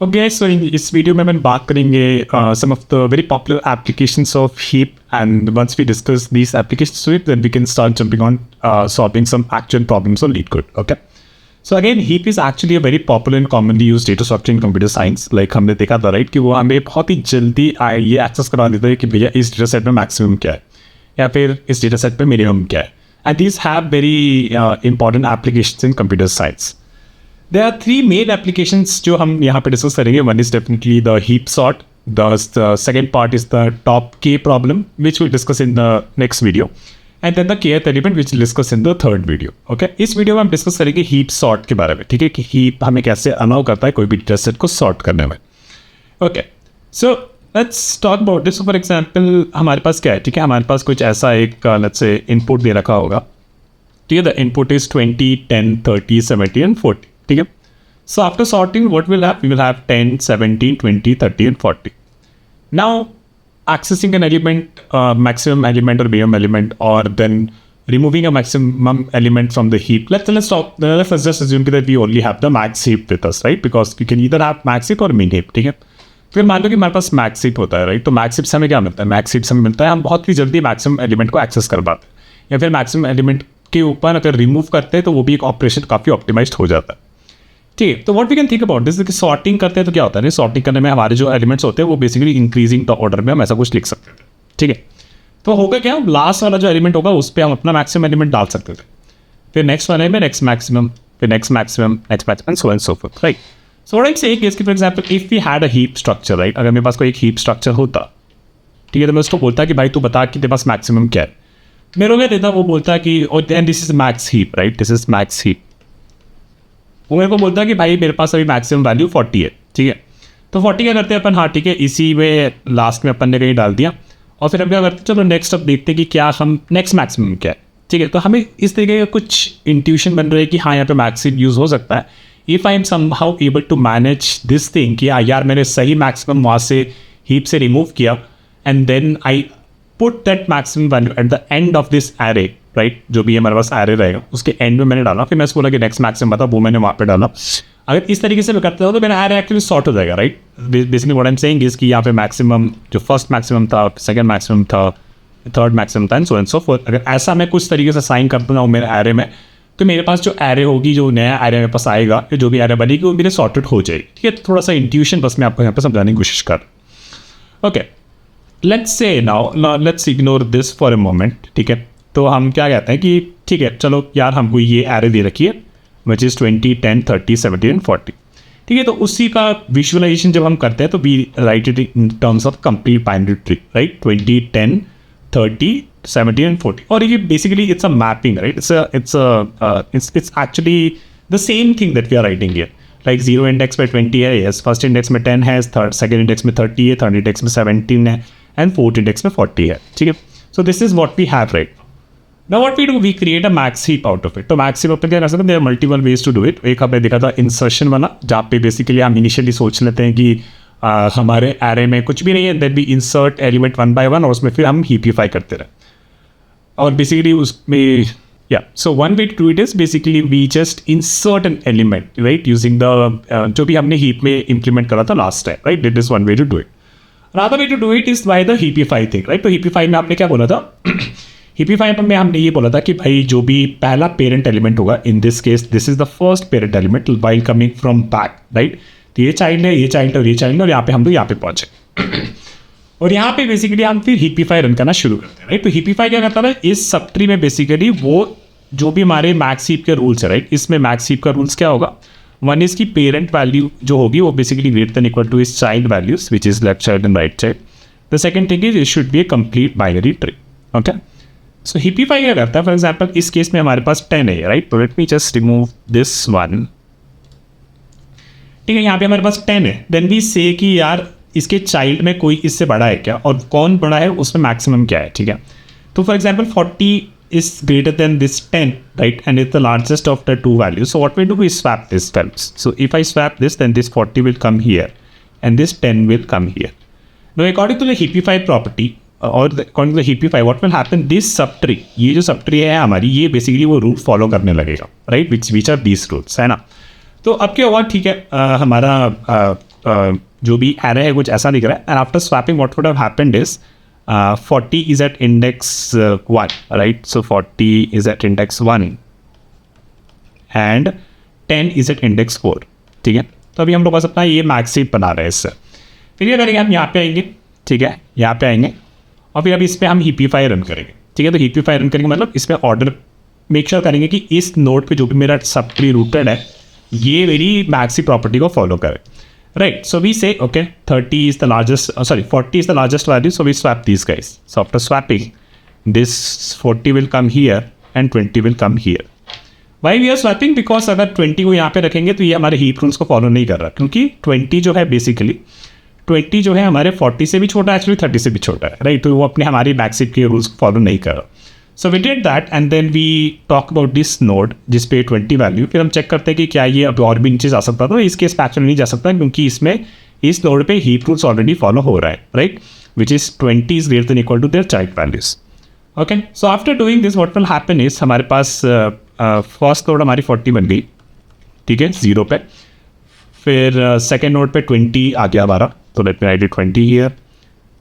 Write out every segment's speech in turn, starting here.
Okay, सो इस video में बात करेंगे some of the very popular applications of heap, and once we discuss these applications with, then we can start jumping on solving some actual problems on LeetCode. Okay, so again, heap is actually a very popular and commonly used data structure in computer science. Like हमने देखा था right कि वो हमें बहुत ही जल्दी ये access करा देता है कि भैया इस डेटा सेट में मैक्सिमम क्या है या फिर इस डेटा सेट में मिनिमम क्या है. And these have very important applications in computer science. There are three main applications जो हम यहाँ पे डिस्कस करेंगे. One is definitely the heap sort. The second part is the top k problem, which we'll discuss in the next video. And then the kth element, which we'll discuss in the third video. Okay? इस video में हम discuss करेंगे heap sort के बारे में. ठीक है कि heap हमें कैसे अलाउ करता है कोई भी डेटा सेट को सॉर्ट करने में. Okay. So let's talk about this. So for example, हमारे पास क्या है? ठीक है, हमारे पास कुछ ऐसा एक let's say input दे रखा होगा. ठीक है, the input is 20, 10, 30, 70 and 40. ठीक है. So after sorting, what we'll have? We will have 10, 17, 20, 30 and 40. Now accessing an element, maximum element or minimum element, or then removing a maximum element from the heap. Let's just assume that we only have the max heap with us, right? Because we can either have max heap or min heap. ठीक है. फिर मान लो कि हमारे पास max heap होता है, right? तो max heap से हमें क्या मिलता है? Max heap से हमें मिलता है हम बहुत ही जल्दी maximum element को access कर पाते हैं, या फिर maximum element के ऊपर अगर रिमूव करते हैं तो वो भी एक ऑपरेशन काफ़ी ऑप्टिमाइज्ड हो जाता है. ठीक है, तो what we can think about this, sorting करते हैं तो क्या होता है, सॉर्टिंग करने में हमारे जो एलिमेंट्स होते हैं वो बेसिकली इंक्रीजिंग द ऑर्डर में हम ऐसा कुछ लिख सकते थे. ठीक है, तो होगा क्या, लास्ट वाला जो एलिमेंट होगा उस पर हम अपना मैक्सिमम एलिमेंट डाल सकते थे. फिर नेक्स्ट वाले में नेक्स्ट मैक्सिमम, फिर next maximum, next maximum, so and so forth. Right. So what I say कि for example if we had a heap structure, right, अगर मेरे पास कोई एक हीप स्ट्रक्चर होता, ठीक है, तो मैं उसको बोलता कि भाई तू बता कि तेरे पास मैक्सिमम क्या है. मेरे को क्या देता, वो बोलता कि and this is max heap, right, this is max heap. वो मेरे को बोलता है कि भाई मेरे पास अभी मैक्सिमम वैल्यू 40 है. ठीक है, तो 40 क्या करते हैं अपन, हाँ ठीक है, इसी में लास्ट में अपन ने कहीं डाल दिया. और फिर हम क्या करते हैं, चलो नेक्स्ट अब देखते हैं कि क्या हम नेक्स्ट मैक्सिमम क्या है. ठीक है, तो हमें इस तरीके का कुछ इंट्यूशन बन रहा है कि हाँ यहाँ पे मैक्सिमम यूज़ हो सकता है. If I am somehow able to manage this thing कि यार मैंने सही मैक्सिमम वहाँ से हीप से रिमूव किया, and then I put that maximum value at the end of this array, right, जो भी हमारे पास एरे रहेगा उसके एंड में मैंने डाला. फिर मैं बोला कि नेक्स्ट मैक्सिमम बता, वो मैंने वहाँ पे डाला. अगर इस तरीके से मैं करता हूँ तो मेरा एरे एक्चुअली सॉर्ट हो जाएगा. Right, basically what I am saying is कि यहाँ पे मैक्सिमम जो फर्स्ट मैक्सिमम था, सेकंड मैक्सिमम था, थर्ड मैक्सिमम था, and so and so fourth. अगर ऐसा मैं कुछ तरीके से साइन करता हूँ मेरे एरे में, तो मेरे पास जो एरे होगी, जो नया एरे मेरे पास आएगा, जो भी एरे बनेगी वो मेरे सॉर्टेड हो जाएगी. ठीक है, थोड़ा सा इंट्यूशन बस मैं आपको यहाँ पे समझाने की कोशिश कर. Okay, let's say now let's ignore this for a moment. ठीक है, तो हम क्या कहते हैं कि ठीक है चलो यार हमको ये एरे दे रखी है विच इज़ 20, 10, 30, 70 एंड 40. ठीक है, तो उसी का विजुअलाइजेशन जब हम करते हैं तो we write it in terms of complete binary tree, right, 20, 10, 30, 70 and 40. और ये basically it's a mapping, right, it's actually the same thing that we are writing here. Like zero index में 20 है, यस, फर्स्ट इंडेक्स में 10 है, third second index में 30 है, third index में 17 है, एंड फोर्थ इंडेक्स में 40 है. ठीक है, so this is what we have. Right, now what we do, we create a max heap out of it. तो max heap अपन क्या कर सकते हैं, there are multiple ways to do it. एक हमने देखा था इंसर्शन वाला, जहाँ पे बेसिकली हम इनिशियली सोच लेते हैं कि हमारे एरे में कुछ भी नहीं है, then we insert element one by one और उसमें फिर हम heapify करते रहे. और बेसिकली उसमें so one way to do it is basically we just insert an element, right, using the जो भी हमने heap में implement करा था last time, right, that is one way to do it. Another way to do it is by the heapify thing, right. तो heapify में आपने क्या बोला था, हिपीफाई में हमने ये बोला था कि भाई जो भी पहला पेरेंट एलिमेंट होगा, इन this case this is the first parent element while coming from back, right. तो ये चाइल्ड है, ये चाइल्ड है और ये चाइल्ड है, और यहाँ पे हम लोग यहाँ पे पहुंचे. और यहाँ पे बेसिकली हम फिर हिपीफाई रन करना शुरू करते हैं. राइट, तो हिपीफाई क्या करता है, इस सब ट्री में बेसिकली वो जो भी हमारे मैक्स हीप के रूल्स है, राइट, इसमें मैक्स हीप का रूल्स क्या होगा, वन इज की पेरेंट वैल्यू जो होगी वो basically greater than equal to is child values which is left child and right child. The second thing is it should be a complete binary tree. Okay, so heapify क्या करता है, for example इस case में हमारे पास 10 है, right, तो let me just remove this one. ठीक है, यहाँ पे हमारे पास 10 है, देन वी से कि यार इसके चाइल्ड में कोई इससे बड़ा है क्या, और कौन बड़ा है उसमें मैक्सिमम क्या है. ठीक है, तो for example 40 is greater than this 10, right, and is the largest of the two values. So what we do, we swap this values. So if I swap this, then this 40 will come here and this 10 will come here. Now according to the heapify property और according to the heapify what will happen, this sub tree, ये जो sub tree है हमारी, ये basically वो root follow करने लगेगा, right, which are these roots, है ना. तो अब क्या हुआ, ठीक है, हमारा जो भी एरे है कुछ ऐसा दिख रहा है. And after swapping what would have happened is 40 is at index 1, right? So 40 is at index 1 and 10 is at index 4. ठीक है, तो अभी हम लोग बस अपना ये मैक्स हीप बना रहे हैं इससे. फिर ये करेंगे हम यहाँ पे आएंगे, ठीक है, यहाँ पे आएंगे और फिर अभी इस पर हम हीपीफाई रन करेंगे. ठीक है, तो हीपीफाई रन करेंगे मतलब इसमें ऑर्डर मेक श्योर करेंगे कि इस नोड पे जो भी मेरा सब ट्री रूटेड है ये मेरी मैक्सी प्रॉपर्टी को फॉलो करे. Right, so we say, okay, 40 is the largest value, so we swap these guys. So after swapping, this 40 will come here and 20 will come here. Why we are swapping? Because अगर 20 को यहाँ पे रखेंगे तो ये हमारे heap rules को follow नहीं कर रहा, क्योंकि 20 जो है बेसिकली 20 जो है हमारे 40 से भी छोटा है, एक्चुअली 30 से भी छोटा है, राइट? तो वो अपने हमारी मैक्स हीप के रूल्स को फॉलो नहीं कर रहा. So we did that and then we talk about this node जिस पे 20 वैल्यू. फिर हम चेक करते हैं कि क्या ये अब और भी नीचे जा सकता. तो इस केस पे एक्चुअली नहीं जा सकता क्योंकि इसमें इस नोड पे हीप रूल्स ऑलरेडी फॉलो हो रहा है, right? Which is 20 is greater than equal to their child values. Okay, so after doing this what will happen is हमारे पास फर्स्ट नोड हमारी 40 बन गई, ठीक है, 0 पे. फिर सेकेंड नोड पे 20 आ गया हमारा, तो let me right it 20 here.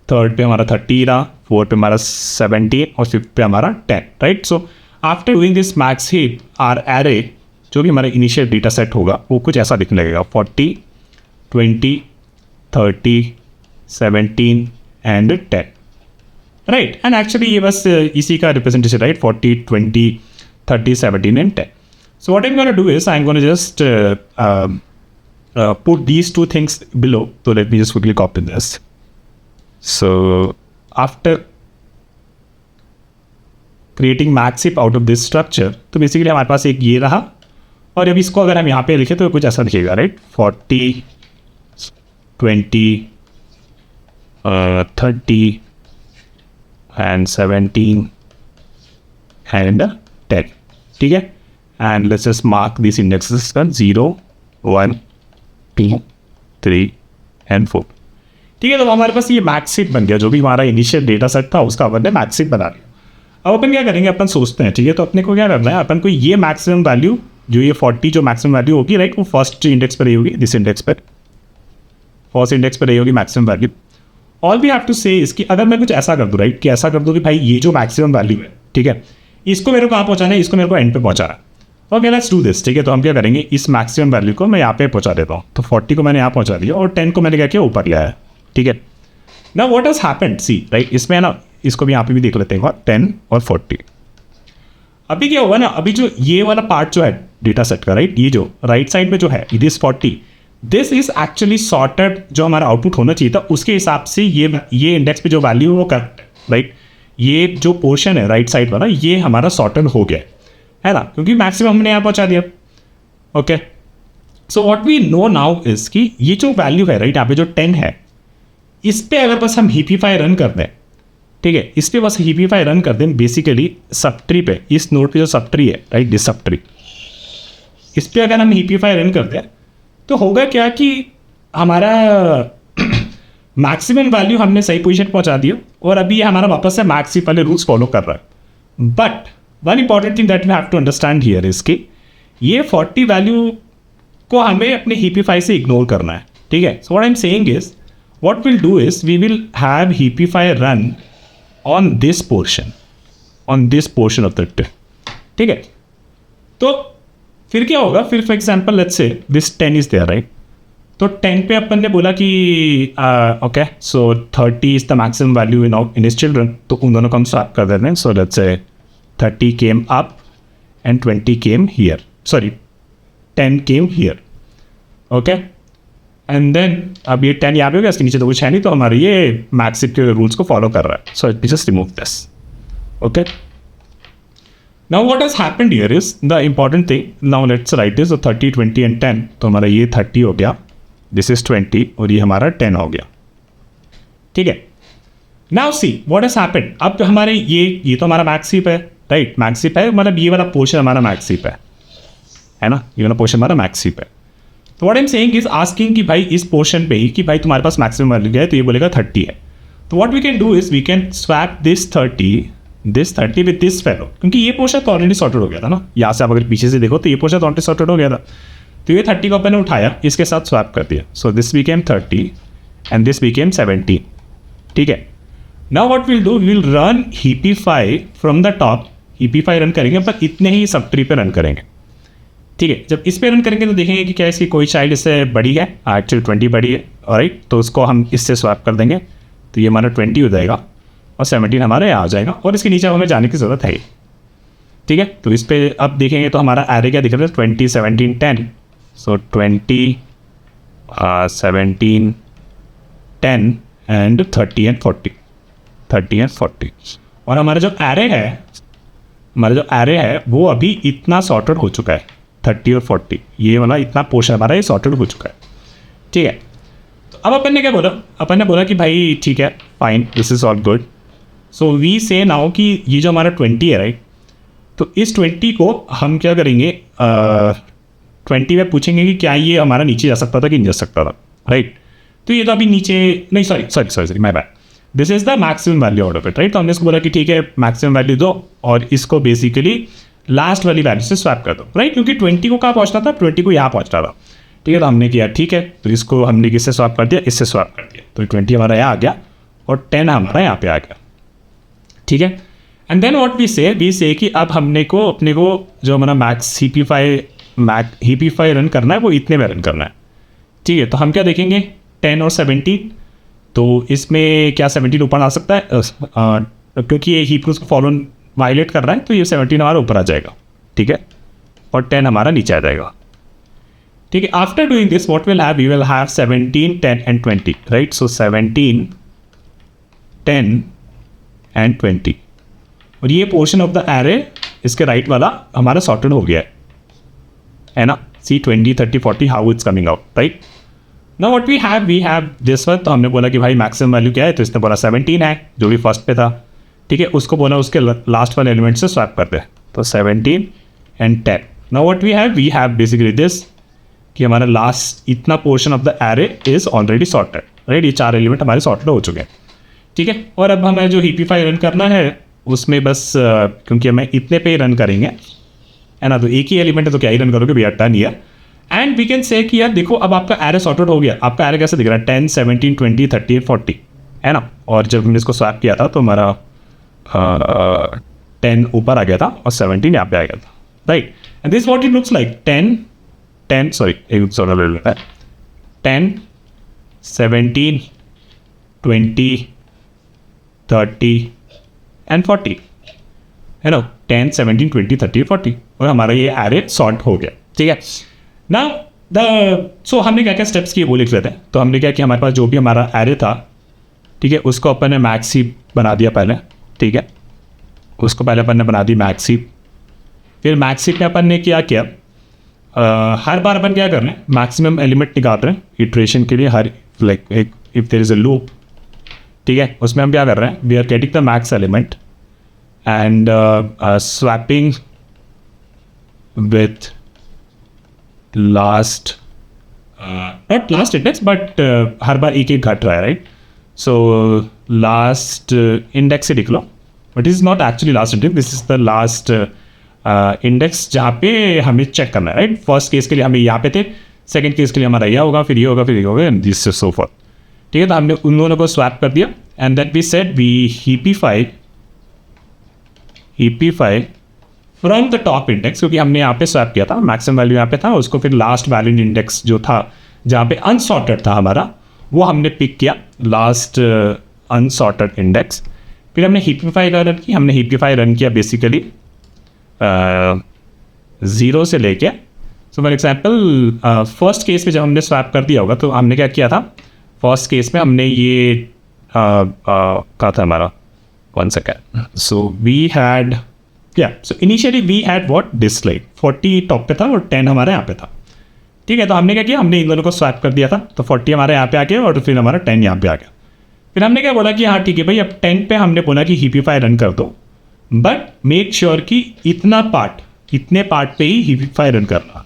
Third पे हमारा 30 रहा, फोर्थ पे हमारा 17 और फिफ्थ पे हमारा 10, right? So after doing this max heap or array जो भी हमारा इनिशियल डेटा सेट होगा वो कुछ ऐसा दिखने लगेगा. 40, 20, 30, 17 एंड 10, राइट? एंड एक्चुअली ये बस इसी का representation, right? 40, 20, 30, 17 and 10. So what I am gonna do is I am gonna just put these two things below. So let me just quickly copy this. So after creating max heap out of this structure, तो basically हमारे पास एक ये रहा और अब इसको अगर हम यहाँ पे लिखे तो कुछ ऐसा दिखेगा, राइट? 40, 20, 30 and 17 and 10, ठीक है? And let's just mark these indexes 0, 1, 2, 3 and 4. ठीक है, तो हमारे पास ये मैक्स हीप बन गया. जो भी हमारा इनिशियल डेटा सेट था उसका अपन ने मैक्स हीप बना लिया. अब अपन क्या करेंगे, अपन सोचते हैं, ठीक है, तो अपने को क्या करना है, अपन को ये मैक्सिमम वैल्यू जो ये 40 जो मैक्सिमम वैल्यू होगी, राइट, वो फर्स्ट इंडेक्स पर रही होगी, दिस इंडेक्स पर, फर्स्ट इंडेक्स पर रही होगी maximum value. All we have to say इसकी अगर मैं कुछ ऐसा कर दूँ, राइट, कि ऐसा कर दूँ कि भाई ये जो मैक्सिमम वैल्यू है, ठीक है, इसको मेरे को कहाँ पहुँचाना है, इसको मेरे को एंड पे पहुँचाना है. Okay, let's do this. ठीक है, तो हम क्या करेंगे, इस मैक्सिमम वैल्यू को मैं यहाँ पे पहुँचा देता हूँ. तो 40 को मैंने यहाँ पहुँचा दिया और 10 को मैंने क्या किया, ऊपर लिया है. ठीक है, ना what has happened, see, right, इसमें है ना, इसको भी यहाँ पे भी देख लेते हैं, 10 और 40. अभी क्या होगा ना, अभी जो ये वाला पार्ट जो है डेटा सेट का, राइट, ये जो राइट साइड में जो है this 40, this is actually sorted. जो हमारा आउटपुट होना चाहिए था उसके हिसाब से ये इंडेक्स पे जो वैल्यू है वो करेक्ट है, राइट. ये जो पोर्शन है राइट साइड वाला ये हमारा सॉर्टेड हो गया है ना, क्योंकि मैक्सिमम हमने यहाँ पहुँचा दिया. Okay, so what we know now is कि ये जो वैल्यू है, राइट, यहाँ पे जो 10 है, इस पे अगर बस हम हीपीफाई रन कर दें, ठीक है, इस पे बस हीपीफाई रन कर दें बेसिकली सब ट्री पे, इस नोड पे जो सब ट्री है, राइट, दिस सब ट्री, इस पे अगर हम हीपीफाई रन कर दें तो होगा क्या कि हमारा मैक्सिमम वैल्यू हमने सही पोजीशन पहुंचा दी और अभी ये हमारा वापस से मैक्स हीप वाले रूल्स फॉलो कर रहा है. But one important thing that we have to understand here is कि ये 40 वैल्यू को हमें अपने हीपीफाई से इग्नोर करना है. ठीक है, so what I am saying is what will do is we will have heapify run on this portion of the tree. ठीक है, तो फिर क्या होगा, फिर for example let's say this 10 is there, right. तो 10 पे अपन ने बोला कि okay, so 30 is the maximum value in his children, तो उन दोनों को हम स्वैप कर देते हैं. सो let's say 30 came up and 20 came here, sorry 10 came here. Okay, and then अब ये 10 यहाँ पे हो गया, इसके नीचे तो कुछ है नहीं, तो हमारे ये मैक्स हीप के रूल्स को फॉलो कर रहा है. So it just remove this. Okay, now what has happened here is the important thing. Now let's write this, so 30, 20 and 10. तो हमारा ये 30 हो गया, this is 20 और ये हमारा 10 हो गया. ठीक है, now see what has happened. अब तो हमारे ये तो हमारा मैक्स हीप है, राइट, मैक्स हीप है, मतलब ये वाला पोर्शन हमारा मैक्स हीप है ना, ये वाला पोर्शन हमारा मैक्स हीप है. तो what I'm saying is asking कि भाई इस पोर्शन पे ही कि भाई तुम्हारे पास मैक्सिमम वैल्यू है, तो ये बोलेगा 30 है. तो what we can do is we can swap this 30 with this fellow, क्योंकि ये पोर्शन तो ऑलरेडी सॉर्टेड हो गया था ना. यहाँ से आप अगर पीछे से देखो तो ये पोर्शन तो ऑलरेडी सॉर्टेड हो गया था. तो ये 30 को अपन ने उठाया, इसके साथ स्वैप कर दिया, so this became 30 and this became 17, ठीक है। Now what will do, will run heapify from the top, heapify run करेंगे पर इतने ही सब ट्री पे रन करेंगे, ठीक है। जब इस पे रन करेंगे तो देखेंगे कि क्या इसकी कोई चाइल्ड इससे बड़ी है, एक्चुअली 20 बड़ी है, ऑलराइट, तो उसको हम इससे स्वैप कर देंगे, तो ये हमारा 20 हो जाएगा और 17 हमारा यहाँ आ जाएगा, और इसके नीचे हमें जाने की ज़रूरत है, ठीक है। तो इस पर अब देखेंगे तो हमारा एरे क्या दिख रहा है, 20 17 10, सो 20 17 10 एंड 30 एंड 40, 30 एंड 40, और हमारा जो एरे है वो अभी इतना सॉर्टेड हो चुका है, 30 और 40, ये वाला इतना पोर्शन हमारा ये सॉर्टेड हो चुका है, ठीक है। तो अब अपन ने क्या बोला, अपन ने बोला कि भाई ठीक है, fine, this is all good, so we say now कि ये जो हमारा 20 है, राइट, तो इस 20 को हम क्या करेंगे, 20 में पूछेंगे कि क्या ये हमारा नीचे जा सकता था कि नहीं जा सकता था, राइट। तो ये तो अभी नीचे नहीं, sorry my bad, this is the maximum value out of it, right. तो हमने इसको बोला कि ठीक है मैक्सिमम वैल्यू दो और इसको बेसिकली लास्ट वाली वैल्यू से स्वैप कर दो, राइट, क्योंकि 20 को कहाँ पहुँचना था, 20 को यहाँ पहुँचना था, ठीक है। तो हमने किया ठीक है, तो इसको हमने किससे स्वैप कर दिया, इससे स्वैप कर दिया, तो 20 हमारा यहाँ आ गया और 10 हमारा यहाँ पे आ गया, ठीक है। एंड देन व्हाट वी से कि अब अपने को जो हमारा मैक्स हीपीफाई रन करना है वो इतने में रन करना है, ठीक है। तो हम क्या देखेंगे, 10 और 17, तो इसमें क्या 17 ऊपर आ सकता है, क्योंकि ये हीप उसको फॉलो वायलेट कर रहा है, तो ये 17 हमारा ऊपर आ जाएगा, ठीक है, और 10 हमारा नीचे आ जाएगा, ठीक है। After doing this what will have, we will have 17 10 and 20, right. So 17 10 and 20, और ये पोर्शन ऑफ द एरे इसके राइट वाला हमारा सॉर्टेड हो गया है ना, see 20 30 40 how it's coming out, right. Now what we have this one, तो हमने बोला कि भाई मैक्सिमम वैल्यू क्या है, तो इसने बोला 17 है जो भी फर्स्ट पे था, ठीक है, उसको बोला उसके लास्ट वाले एलिमेंट से स्वैप कर दे, तो 17 and 10। Now what we have basically this, कि हमारा लास्ट इतना portion of the array is already sorted, right, ये 4 एलिमेंट हमारे सॉर्टेड हो चुके हैं, ठीक है। और अब हमें जो हीपीफाई रन करना है उसमें बस क्योंकि हमें इतने पे ही रन करेंगे, है ना, तो एक ही एलिमेंट है तो क्या ही रन करोगे भैया, डन ही है। एंड वी कैन से कि यार देखो अब आपका एरे सॉर्टेड हो गया, आपका एरे कैसे दिख रहा है, 10 17 20 30 40, है ना, और जब हमने इसको स्वैप किया था तो हमारा 10 ऊपर आ गया था और 17 यहाँ पे आ गया था, right. And this what it looks like, 10 10 17 20 30 and 40, है ना, 10 17 20 30 40, और हमारा ये एरे सॉर्ट हो गया, ठीक है। ना सो हमने क्या क्या स्टेप्स किए वो लिख लेते हैं। तो हमने क्या किया, हमारे पास जो भी हमारा एरे था, ठीक है, उसको अपन ने मैक्स हीप बना दिया पहले, ठीक है, उसको पहले अपन ने बना दी मैक्स हीप। फिर मैक्स हीप में अपन ने क्या किया, हर बार अपन क्या कर रहे हैं, मैक्सिमम एलिमेंट निकाल रहे हैं इटरेशन के लिए, हर like if there is a loop, ठीक है, उसमें हम क्या कर रहे हैं, we are getting the max element and swapping with last not last index but हर बार एक एक घट रहा है, राइट। सो लास्ट इंडेक्स से लिख लो, but is not actually last index, this is the last index जहाँ पे हमें चेक करना है, राइट। फर्स्ट केस के लिए हमें यहाँ पे थे, सेकंड केस के लिए हमारा यह होगा, फिर ये होगा, फिर ये होगा, and this is so for, ठीक है। तो हमने उन दोनों को स्वैप कर दिया and then we said we heapify from the top index, क्योंकि हमने यहाँ पे स्वैप किया था, मैक्सिमम वैल्यू यहाँ पे था, उसको फिर लास्ट वैल्यू इंडेक्स जो था जहाँ पे अनसॉर्टेड था हमारा, वो हमने पिक किया, लास्ट अनसॉर्टेड इंडेक्स। फिर हमने हीपीफाई रन की, हमने हीपीफाई रन किया बेसिकली 0 से लेके, so for example first case में जब हमने स्वैप कर दिया होगा तो हमने क्या किया था, फर्स्ट केस में हमने ये कहा था हमारा 1 second, so we had so initially we had what this like 40 top पे था और 10 हमारे यहाँ पे था, ठीक है। तो हमने क्या किया, हमने इन दोनों को स्वैप कर दिया था, तो 40 हमारे यहाँ पे आ गया और फिर हमारा 10 यहाँ पे आ गया। फिर हमने क्या बोला कि हाँ ठीक है भाई, अब 10 पे हमने बोला कि हीपीफाई रन कर दो, बट मेक श्योर कि इतने पार्ट पे ही हीपीफाई रन करना,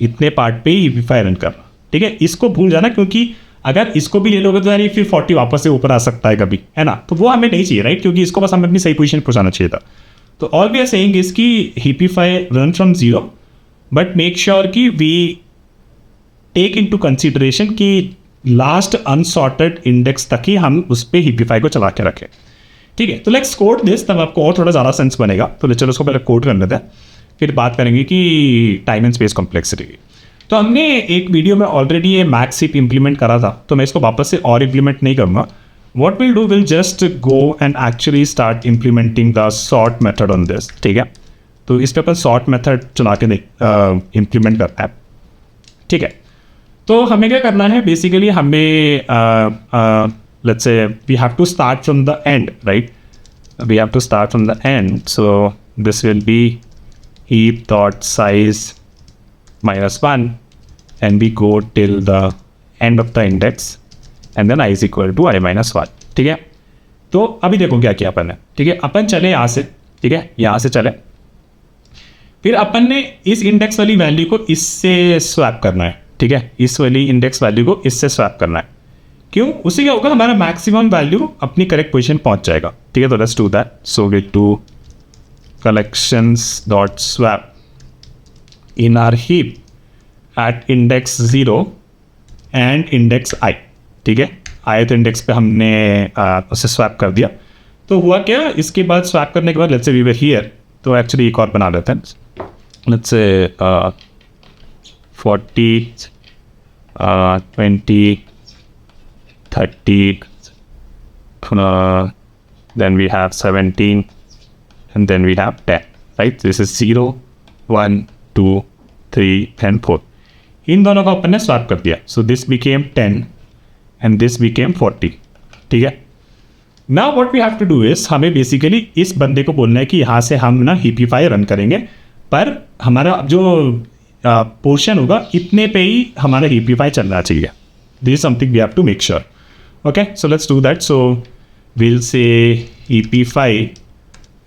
इतने पार्ट पे ही हीपीफाई रन करना, ठीक है। इसको भूल जाना, क्योंकि अगर इसको भी ले लोगे तो यार फिर 40 वापस से ऊपर आ सकता है कभी, है ना, तो वो हमें नहीं चाहिए, राइट, क्योंकि इसको बस हमें अपनी सही पोजीशन पहुंचाना चाहिए था। तो all we are saying is कि heapify run from 0, but make sure कि वी टेक इनटू कंसीडरेशन कि लास्ट अनसॉर्टेड इंडेक्स तक ही हम उस पर हीपीफाई को चला के रखें। ठीक है, तो लेट्स कोड दिस, तब आपको और थोड़ा ज़्यादा सेंस बनेगा। तो चलो उसको पहले कोड कर लेते हैं, फिर बात करेंगे कि टाइम एंड स्पेस कॉम्प्लेक्सिटी की। तो हमने एक वीडियो में ऑलरेडी ये मैक्स हीप इंप्लीमेंट करा था, तो मैं इसको वापस से और इंप्लीमेंट नहीं करूँगा। What will do, will just go and actually start implementing the sort method on this. ठीक है, तो इस पर अपन सॉर्ट मेथड चला के इम्प्लीमेंट करता है। ठीक है, तो हमें क्या करना है, बेसिकली हमें let's say we have to start from the end, right? We have to start from the end, so this will be heap dot size -1 and we go till the end of the index and then I is equal to I minus 1। ठीक है, तो अभी देखो क्या किया अपन ने। ठीक है, अपन चले यहाँ से, ठीक है, यहाँ से चले, फिर अपन ने इस इंडेक्स वाली वैल्यू को इससे स्वैप करना है। ठीक है, इस वाली इंडेक्स वैल्यू को इससे स्वैप करना है। क्यों? उससे क्या होगा, हमारा मैक्सिमम वैल्यू अपनी करेक्ट पोजीशन पहुंच जाएगा। ठीक है, तो let's do that. So we to collections dot swap in our heap at index 0 and index i। ठीक है, ith इंडेक्स पे हमने उसे स्वैप कर दिया। तो हुआ क्या, इसके बाद स्वैप करने के बाद let's say we were here, तो एक्चुअली एक और बना लेते हैं। Let's say 40 20 30 then we have 17 and then we have 10, right? This is 0 1 2 3 and 4। इन दोनों का अपन ने स्वैप कर दिया, so this became 10 and this became 40। ठीक है, now what we have to do is हमें बेसिकली इस बंदे को बोलना है कि यहाँ से हम ना हीपीफाई रन करेंगे, पर हमारा जो पोर्शन होगा इतने पे ही हमारा हीपीफाई चलना चाहिए। This is something we have to make sure. Okay, so let's do that. So will say heapify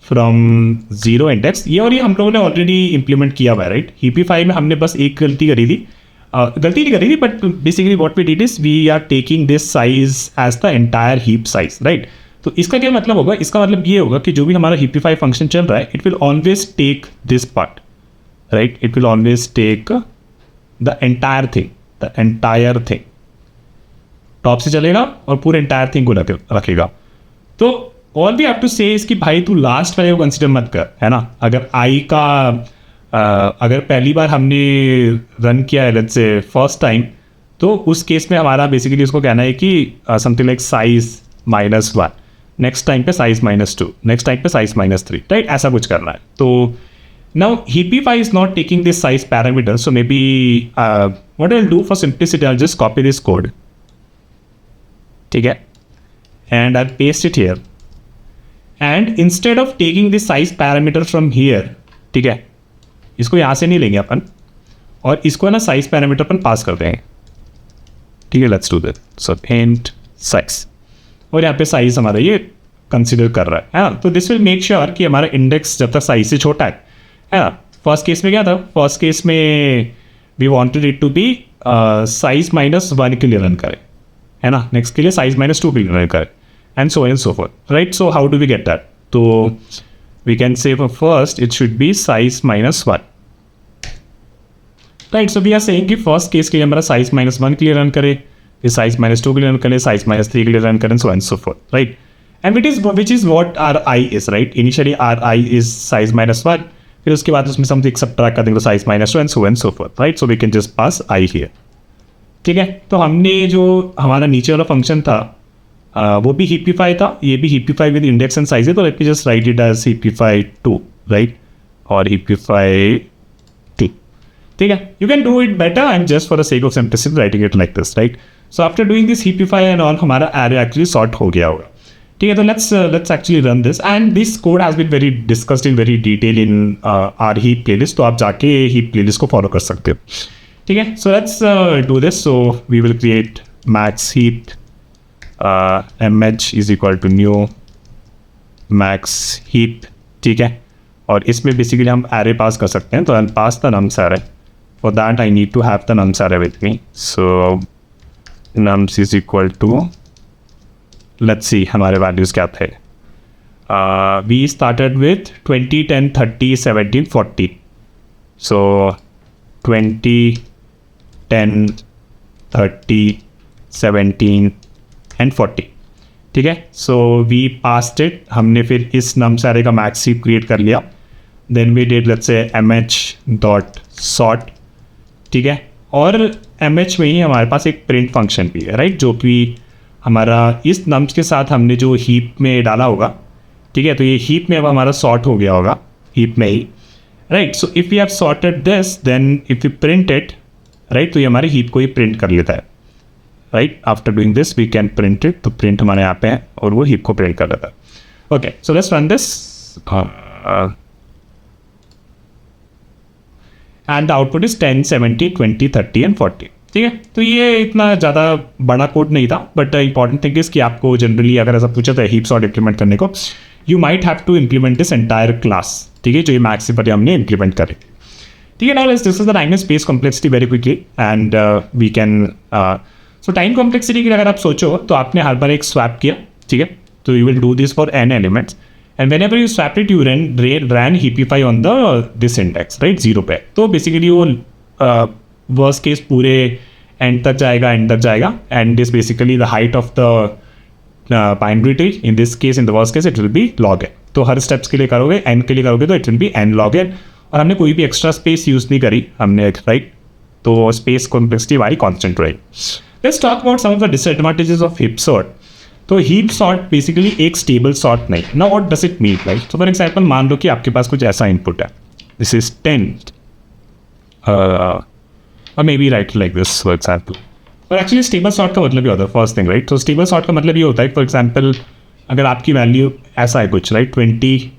from 0 index, ये और ये हम लोगों ने ऑलरेडी इंप्लीमेंट किया हुआ है, राइट? हीपीफाई में हमने बस एक गलती करी थी, गलती नहीं करी थी, but basically what we did is we are taking this size as the entire heap size, right? तो इसका क्या मतलब होगा, इसका मतलब ये होगा कि जो भी हमारा हीपीफाई फंक्शन चल रहा है, it will always take this part, right? It will always take the entire thing, top से चलेगा और पूरे entire thing को रखेगा। तो all we have to say is कि भाई तू लास्ट वाले को कंसिडर मत कर, है ना? अगर i का अगर पहली बार हमने रन किया है लेट्स से फर्स्ट टाइम, तो उस केस में हमारा बेसिकली उसको कहना है कि something like size -1, next time पे साइज -2, नेक्स्ट टाइम पे साइज -3, राइट? ऐसा कुछ करना है। तो now heapify is not taking this size parameter, so maybe what I'll do for simplicity, I'll just copy this code, ठीक है, and I'll paste it here, and instead of taking this size parameter from here, ठीक है, इसको यहाँ से नहीं लेंगे अपन, और इसको ना साइज पैरामीटर अपन पास कर देंगे। ठीक है, let's do that. So int size, और यहाँ पे साइज हमारा ये कंसिडर कर रहा है ना? तो दिस विल मेक श्योर कि हमारा इंडेक्स जब तक साइज से छोटा है ना? फर्स्ट केस में क्या था, फर्स्ट केस में we wanted it to be size -1 के लिए रन करे, है ना? नेक्स्ट के लिए साइज -2 के लिए रन करे, and so forth, right? So how do we get that? तो we can say for first it should be size -1, right? So we are saying कि फर्स्ट केस के लिए हमारा साइज -1 के लिए रन करे, फिर साइज -2 के लिए रन करे, साइज -3 के लिए रन करें, so forth, right? And which is what our i is, right? Initially our i is size -1, फिर उसके बाद उसमें समथिंग सब्ट्रैक्ट कर देंगे तो size -2 and so forth, right? So we can just pass i here। ठीक है, तो हमने जो हमारा नीचे वाला फंक्शन था वो भी हीपीफाई था, ये भी heapify with index and size है, तो let me just write it as heapify 2, right? और हीपीफाई 2, ठीक है? You can do it better, I am just for the sake of simplicity writing it like this, right? So after doing this heapify and all, हमारा array actually sort हो गया होगा। ठीक है, तो let's actually run this, and this code has been very discussed in very detail in our heap playlist, तो आप जाके heap playlist को follow कर सकते हो। ठीक है, so let's do this। So we will create max heap mh is equal to new max heap, ठीक है? और इसमें बेसिकली हम array पास कर सकते हैं, तो I'll pass the nums array। For that I need to have the nums array with me, so nums is equal to, let's see हमारे वैल्यूज़ क्या थे। we started with 20 10 30 17 40, so 20 10 30, 17 and 40. ठीक है, सो वी पास्ड इट. हमने फिर इस नम सारे का मैक्स हीप क्रिएट कर लिया. Then we did let's say mh.sort. ठीक है, और mh में ही हमारे पास एक प्रिंट फंक्शन भी है, राइट, जो कि हमारा इस नम्स के साथ हमने जो हीप में डाला होगा. ठीक है, तो ये हीप में अब हमारा सॉर्ट हो गया होगा हीप में ही, right. So if we have sorted this, then if you print it, right, तो ये हमारे हीप को ही प्रिंट कर लेता है, right. After doing this we can print it. तो प्रिंट हमारे यहाँ पे है और वो हीप को प्रिंट कर लेता है. Okay, so let's run this and the output is 10, 70, 20, 30 and 40. ठीक है, तो ये इतना ज़्यादा बड़ा कोड नहीं था, बट इंपॉर्टेंट थिंग इज कि आपको जनरली अगर ऐसा पूछा था हीप सॉर्ट इंप्लीमेंट करने को, you might have to implement this entire class. ठीक है, जो ये मैक्स पर हमने इंप्लीमेंट करी थी. ठीक है, now let's discuss the time and space complexity very quickly and we can. So time complexity की अगर आप सोचो तो आपने हर बार एक स्वैप किया. ठीक है, तो you will do this for n elements and whenever you swapped it you ran heapify on the this index, right, 0 पे. तो बेसिकली वो वर्स्ट केस पूरे एंड तक जाएगा and this basically the height of the binary tree. in this case in the worst case it will be log n. तो हर steps के लिए करोगे n के लिए करोगे तो it will be n log n. और हमने कोई भी एक्स्ट्रा स्पेस यूज़ नहीं करी हमने, राइट. तो स्पेस कॉम्प्लेक्सिटी हमारी कॉन्स्टेंट रही. Let's talk about some of the disadvantages of heap sort. तो हीप सॉर्ट बेसिकली एक स्टेबल सॉर्ट नहीं. Now what does it mean, right. तो फॉर एग्जांपल मान लो कि आपके पास कुछ ऐसा इनपुट है, दिस इज 10 और may be right like this for example. और एक्चुअली स्टेबल सॉर्ट का मतलब ये होता है फर्स्ट थिंग, राइट. तो स्टेबल सॉर्ट का मतलब ये होता है फॉर एग्जांपल अगर आपकी वैल्यू ऐसा है कुछ, right, 20,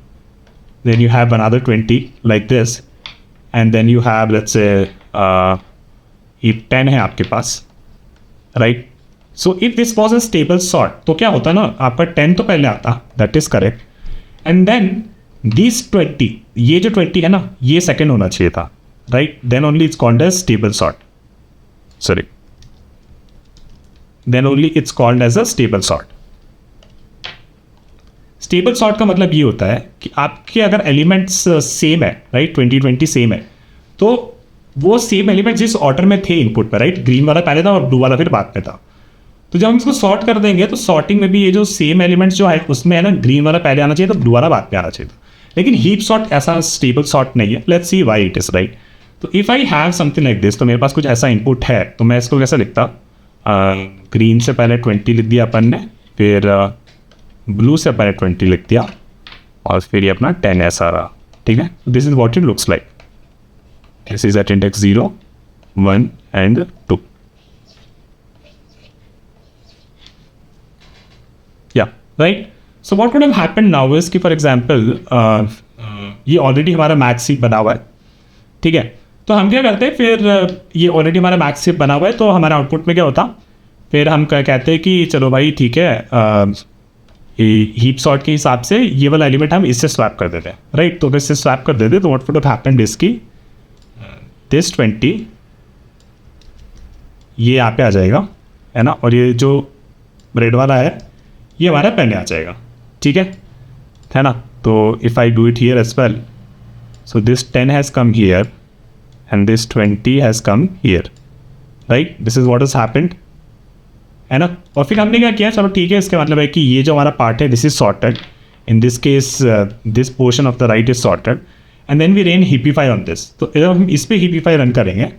then you have another 20 like this and then you have let's say ये 10 है आपके पास, right. So if this was a stable sort तो क्या होता ना, आपका 10 तो पहले आता, that is correct, and then this 20, ये जो 20 है ना ये सेकंड होना चाहिए था, right. Then only it's called as stable sort, sorry, then only it's called as a stable sort. Stable sort का मतलब ये होता है कि आपके अगर एलिमेंट्स सेम है, राइट, 20 सेम है, तो वो सेम एलिमेंट जिस ऑर्डर में थे इनपुट पर, राइट, ग्रीन वाला पहले था और ब्लू वाला फिर बाद में था. तो जब हम इसको सॉर्ट कर देंगे तो सॉर्टिंग में भी ये जो सेम एलिमेंट्स जो है उसमें है ना, ग्रीन वाला पहले आना चाहिए तो ब्लू वाला बाद में आना चाहिए था. लेकिन हीप सॉर्ट ऐसा स्टेबल सॉर्ट नहीं है. Let's see why it is, right. तो if I have something like this, तो मेरे पास कुछ ऐसा इनपुट है, तो मैं इसको कैसे लिखता, ग्रीन से पहले 20 लिख दिया अपन ने, फिर ब्लू से पहले 20 लिख दिया और फिर ये अपना 10 ऐसा रहा. ठीक है, this is what it looks like. This is at index 0, 1 and 2. Yeah, right. So what would have happened now is कि for example ये ऑलरेडी हमारा मैक्स हीप बना हुआ है. ठीक है, तो हम क्या करते हैं फिर, ये ऑलरेडी हमारा मैक्स हीप बना हुआ है तो हमारे आउटपुट में क्या होता, फिर हम कहते हैं कि चलो भाई ठीक है, हीप सॉर्ट के हिसाब से ये वाला एलिमेंट हम इससे स्वैप कर देते हैं, राइट. तो अगर इससे स्वैप कर देते तो what would have happened is की दिस 20 ये यहाँ पे आ जाएगा, है ना, और ये जो रेड वाला है ये हमारा पहले आ जाएगा. ठीक है ना. तो if I do it here as well, so this 10 has come here and this 20 has come here, right. This is what has happened, है ना. और फिर हमने क्या किया, चलो ठीक है, इसका मतलब है कि ये जो हमारा पार्ट है this is sorted, in this case this portion of the right is sorted and then we ran heapify on this. तो जब हम इस पर हीपीफाई रन करेंगे,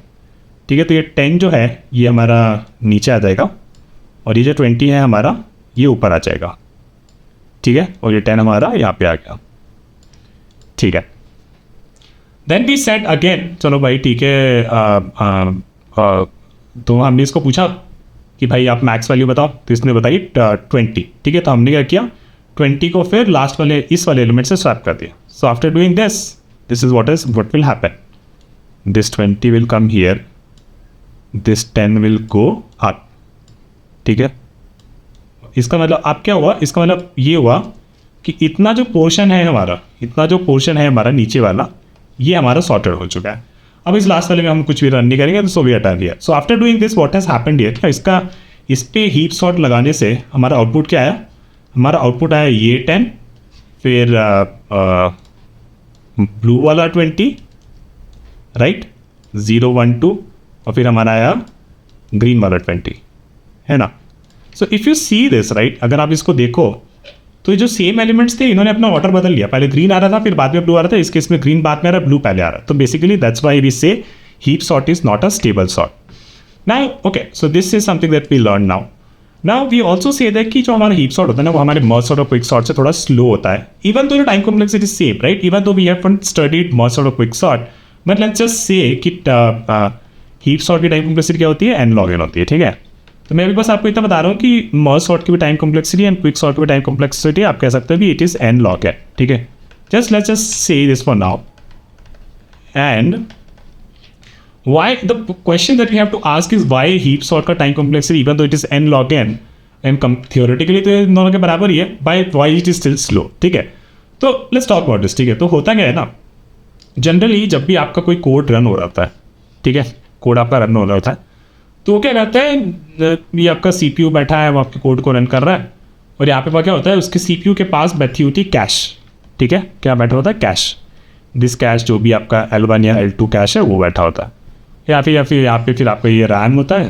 ठीक है, तो ये 10 जो है ये हमारा नीचे आ जाएगा और ये जो 20 है हमारा ये ऊपर आ जाएगा. ठीक है, और ये 10 हमारा यहाँ पे आ गया. ठीक है, देन वी सेट अगेन, चलो भाई ठीक है, तो हमने इसको पूछा कि भाई आप मैक्स वैल्यू बताओ, तो इसने बताई 20. ठीक है, तो हमने क्या किया, 20 को फिर लास्ट वाले इस वाले एलिमेंट से स्वैप कर दिया. सो after doing this is what will happen, this 20 will come here, this 10 will go up. ठीक है, इसका मतलब आप क्या हुआ, इसका मतलब ये हुआ कि इतना जो पोर्शन है हमारा नीचे वाला ये हमारा सॉर्टेड हो चुका है. अब इस लास्ट वाले में हम कुछ भी रन नहीं करेंगे, तो सो वी हटा दिया. सो after doing this what has happened here, इसका इस पे हीप सॉर्ट लगाने से हमारा आउटपुट क्या आया, हमारा आउटपुट आया ये 10, फिर ब्लू वाला 20, राइट, 0 1 2, और फिर हमारा आया ग्रीन वाला 20, है ना. So if you see this right, अगर आप इसको देखो तो ये जो सेम एलिमेंट्स थे इन्होंने अपना ऑर्डर बदल लिया. पहले ग्रीन आ रहा था, फिर बाद में ब्लू आ रहा था. इस केस में ग्रीन बाद में आ रहा है, ब्लू पहले आ रहा है. तो basically that's why we say heap sort is not a stable sort. Now okay, so this is something that we learn now. Now we also say that कि जो हमारा हीप सॉर्ट होता है ना, वो हमारे मर्ज सॉर्ट और quick sort से थोड़ा स्लो होता है. Even though time complexity is same right, even though we have studied merge sort और quick sort, but let's just say कि हीप सॉर्ट की टाइम कॉम्प्लेक्सिटी क्या होती है, n log n होती है. ठीक है, तो मैं भी बस आपको इतना बता रहा हूँ कि मर्ज सॉर्ट की भी time complexity and quick sort की भी टाइम कॉम्प्लेक्सिटी आप कह सकते हो कि it is n log n. ठीक है, जस्ट लेट्स जस्ट से this for now. And why the question that we have to ask is why heap sort का time complexity even though it is n log n and theoretically तो ये दोनों के बराबर ही है, why it is still slow. ठीक है, तो let's talk about this. ठीक है, तो होता क्या है ना, जनरली जब भी आपका कोई कोड रन हो रहा होता है, ठीक है, कोड आपका रन हो रहा होता है, तो वो क्या कहता है, ये आपका CPU बैठा है, वो आपके कोड को रन कर रहा है, और यहाँ पे क्या होता है, उसके CPU के पास बैठी होती है कैश. ठीक है, क्या बैठा होता है, कैश. दिस कैश जो भी आपका L1 या L2 कैश है वो बैठा होता है. या फिर यहाँ पे फिर आपका ये रैम होता है.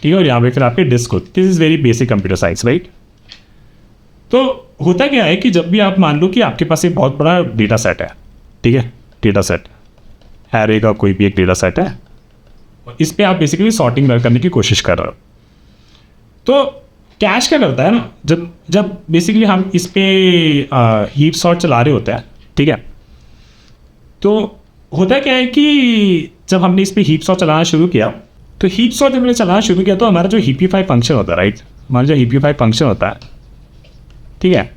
ठीक है, और यहाँ पे फिर आपके डिस्क होती है. This is very basic computer science right. तो होता क्या है कि जब भी आप मान लो कि आपके पास एक बहुत बड़ा डेटा सेट है, ठीक है, डेटा सेट हैरे का कोई भी एक डेटा सेट है, और इस पर आप बेसिकली सॉर्टिंग करने की कोशिश कर रहे हो. तो कैश क्या करता है ना, जब बेसिकली हम इस पर हीप सॉर्ट चला रहे होते हैं, ठीक है, तो होता क्या है कि जब हमने इस पर हीप सॉर्ट चलाना शुरू किया, तो हीप सॉर्ट जब हमने चलाना शुरू किया तो हमारा जो हीपीफाई फंक्शन होता है राइट, हमारा जो हीपीफाई फंक्शन होता है, ठीक है,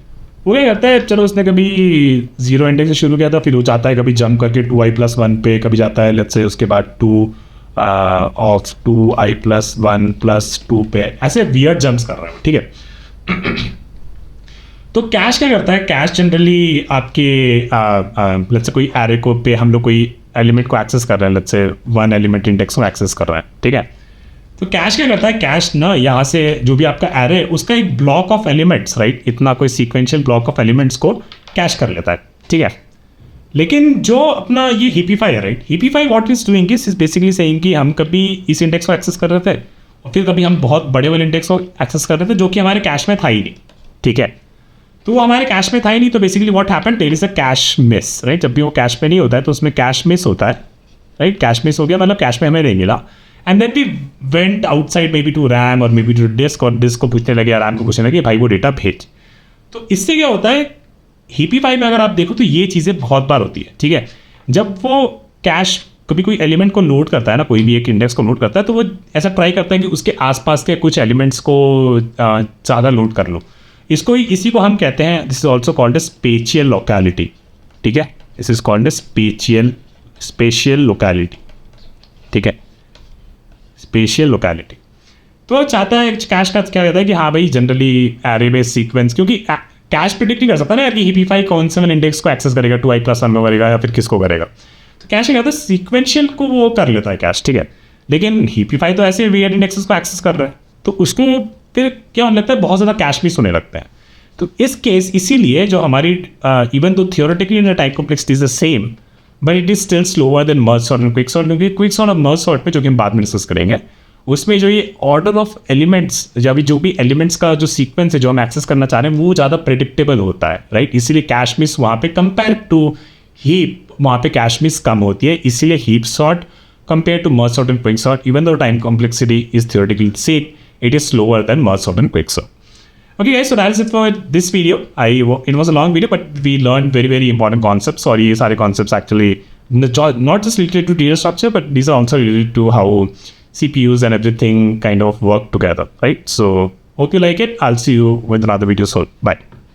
वो क्या करता है, चलो उसने कभी 0 इंडेक्स से शुरू किया था, फिर वो जाता है कभी जंप करके 2i+1 पे, कभी जाता है लेट्स से उसके बाद 2i+1+2 पे, ऐसे वियर्ड जंप्स कर रहा है. ठीक है, तो कैश क्या करता है, कैश जनरली आपके लेट्स से कोई एरे को पे हम लोग कोई एलिमेंट को एक्सेस कर रहे हैं, लेट्स से 1 एलिमेंट इंडेक्स को एक्सेस कर रहे हैं. ठीक है, तो कैश क्या करता है, कैश ना यहाँ से जो भी आपका एरे है उसका एक ब्लॉक ऑफ एलिमेंट्स राइट, इतना कोई सीक्वेंशियल ब्लॉक ऑफ एलिमेंट्स को कैश कर लेता है. ठीक है, लेकिन जो अपना ये हीपीफाई है right, heapify what is doing is basically saying कि हम कभी इस इंडेक्स को एक्सेस कर रहे थे और फिर कभी हम बहुत बड़े वाले इंडेक्स को एक्सेस कर रहे थे जो कि हमारे कैश में था ही नहीं. ठीक है, तो वो हमारे कैश में था ही नहीं, तो basically what happened, there is a cache miss right. जब भी वो कैश में नहीं होता है तो उसमें कैश मिस होता है राइट. कैश मिस हो गया मतलब कैश में हमें नहीं मिला, and then we went outside maybe to RAM और मे बी टू डिस्क, और डिस्क को पूछने लगे, रैम को पूछने लगे भाई वो डेटा भेज. तो इससे क्या होता है, हीपीफाई में अगर आप देखो तो ये चीज़ें बहुत बार होती है. ठीक है, जब वो कैश कभी कोई एलिमेंट को लोड करता है ना, कोई भी एक इंडेक्स को लोड करता है, तो वो ऐसा ट्राई करता है कि उसके आसपास के कुछ एलिमेंट्स को ज़्यादा लोड कर लो. इसी को हम कहते हैं, this is also called a spatial locality. ठीक है, this is called a spatial locality. ठीक है, स्पेशियल लोकेलिटी. तो चाहता है कैश का क्या कहता है कि हाँ भाई जनरली एरे बेस्ड सीक्वेंस, क्योंकि कैश प्रिडिक्ट नहीं कर सकता ना यार कि हीपीफाई कौन से इंडेक्स को एक्सेस करेगा, 2i+1 में करेगा या फिर किसको करेगा. तो कैश क्या कहता है, सीक्वेंशियल को वो कर लेता है कैश. ठीक है, लेकिन हीपीफाई तो ऐसे वियर्ड इंडेक्सेस को एक्सेस कर रहा है, तो उसको फिर क्या होने लगता है, बहुत ज़्यादा कैश मिस होने लगता है. तो इस केस इसीलिए जो हमारी even though theoretically in time complexity is the same, but it is still slower then merge sort and quick sort. क्योंकि क्विक सॉर्ट और मर्ज सॉर्ट पे जो कि हम बाद में डिस्कस करेंगे, उसमें जो ये ऑर्डर ऑफ एलिमेंट्स या जो भी एलिमेंट्स का जो सीक्वेंस है जो हम एक्सेस करना चाह रहे हैं वो ज़्यादा प्रेडिक्टेबल होता है राइट. इसीलिए कैश मिस वहाँ पे कंपेयर टू हीप, वहाँ पे कैश मिस कम होती है. इसीलिए heap sort compare to merge sort and quick sort, even though time complexity is theoretically same, it is slower than merge sort and quick sort. Okay guys, so that's it for this video. It was a long video, but we learned very important concepts. Sorry, these are concepts actually not just related to data structure, but these are also related to how CPUs and everything kind of work together, right? So hope you like it. I'll see you with another video soon. Bye.